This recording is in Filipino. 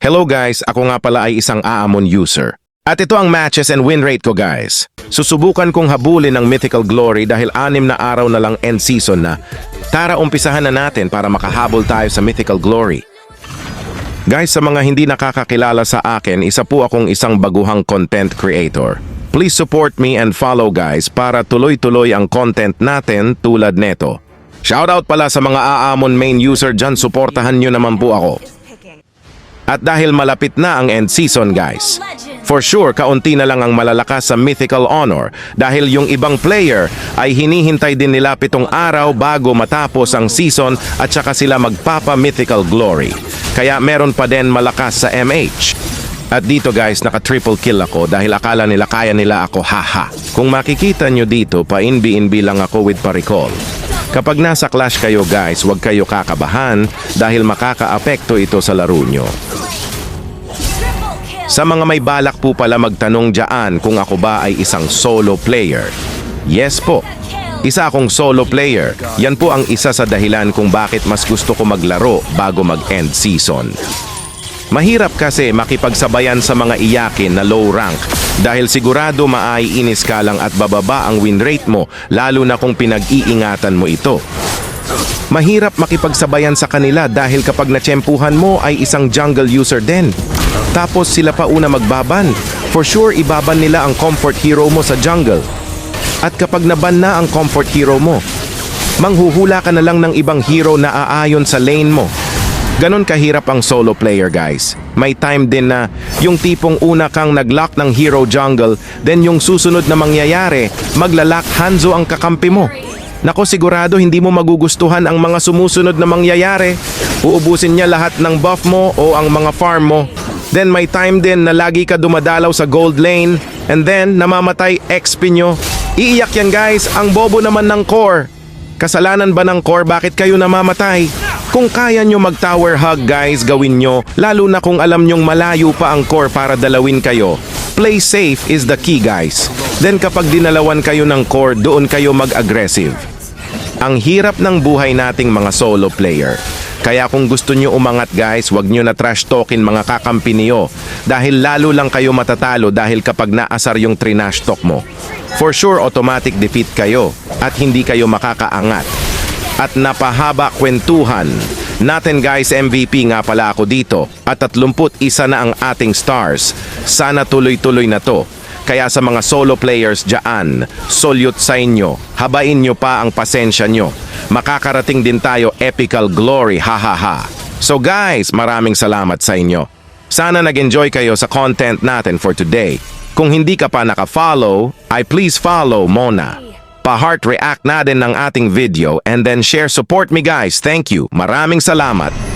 Hello guys, ako nga pala ay isang Aamon user. At ito ang matches and win rate ko guys. Susubukan kong habulin ng Mythical Glory dahil 6 na araw na lang end season na. Tara umpisahan na natin para makahabol tayo sa Mythical Glory. Guys, sa mga hindi nakakakilala sa akin, isa po akong isang baguhang content creator. Please support me and follow guys para tuloy-tuloy ang content natin tulad neto. Shoutout pala sa mga Aamon main user dyan, suportahan nyo naman po ako. At dahil malapit na ang end season guys, for sure kaunti na lang ang malalakas sa Mythical Honor dahil yung ibang player ay hinihintay din nila 7 araw bago matapos ang season at saka sila magpapa Mythical Glory. Kaya meron pa din malakas sa MH. At dito guys, naka-triple kill ako dahil akala nila kaya nila ako, haha. Kung makikita nyo dito, pa-inbi-inbi lang ako with pa-recall. Kapag nasa clash kayo guys, huwag kayo kakabahan dahil makaka-apekto ito sa laro nyo. Sa mga may balak po pala magtanong dyan kung ako ba ay isang solo player. Yes po, isa akong solo player. Yan po ang isa sa dahilan kung bakit mas gusto ko maglaro bago mag-end season. Mahirap kasi makipagsabayan sa mga iyakin na low rank dahil sigurado maaiinis ka lang at bababa ang win rate mo lalo na kung pinag-iingatan mo ito. Mahirap makipagsabayan sa kanila dahil kapag natsyempuhan mo ay isang jungle user din. Tapos sila pa una magbaban. For sure, ibaban nila ang comfort hero mo sa jungle. At kapag naban na ang comfort hero mo, manghuhula ka na lang ng ibang hero na aayon sa lane mo. Ganon kahirap ang solo player guys. May time din na yung tipong una kang naglock ng hero jungle, then yung susunod na mangyayari, maglalak Hanzo ang kakampi mo. Nako, sigurado hindi mo magugustuhan ang mga sumusunod na mangyayari. Uubusin niya lahat ng buff mo o ang mga farm mo. Then may time din na lagi ka dumadalaw sa gold lane and then namamatay XP nyo. Iiyak yan guys, ang bobo naman ng core. Kasalanan ba ng core bakit kayo namamatay? Kung kaya nyo mag-tower hug guys, gawin nyo, lalo na kung alam nyong malayo pa ang core para dalawin kayo. Play safe is the key guys. Then kapag dinalawan kayo ng core, doon kayo mag-aggressive. Ang hirap ng buhay nating mga solo player. Kaya kung gusto nyo umangat guys, wag nyo na trash talkin mga kakampi niyo. Dahil lalo lang kayo matatalo dahil kapag naasar yung trinash talk mo. For sure, automatic defeat kayo at hindi kayo makakaangat. At napahaba kwentuhan natin guys, MVP nga pala ako dito at 31 na ang ating stars. Sana tuloy-tuloy na to. Kaya sa mga solo players dyan, salute sa inyo. Habain nyo pa ang pasensya nyo. Makakarating din tayo epical glory, hahaha. So guys, maraming salamat sa inyo. Sana nag-enjoy kayo sa content natin for today. Kung hindi ka pa naka-follow, ay please follow muna. Pa-heart react na din ng ating video and then share, support me guys. Thank you. Maraming salamat.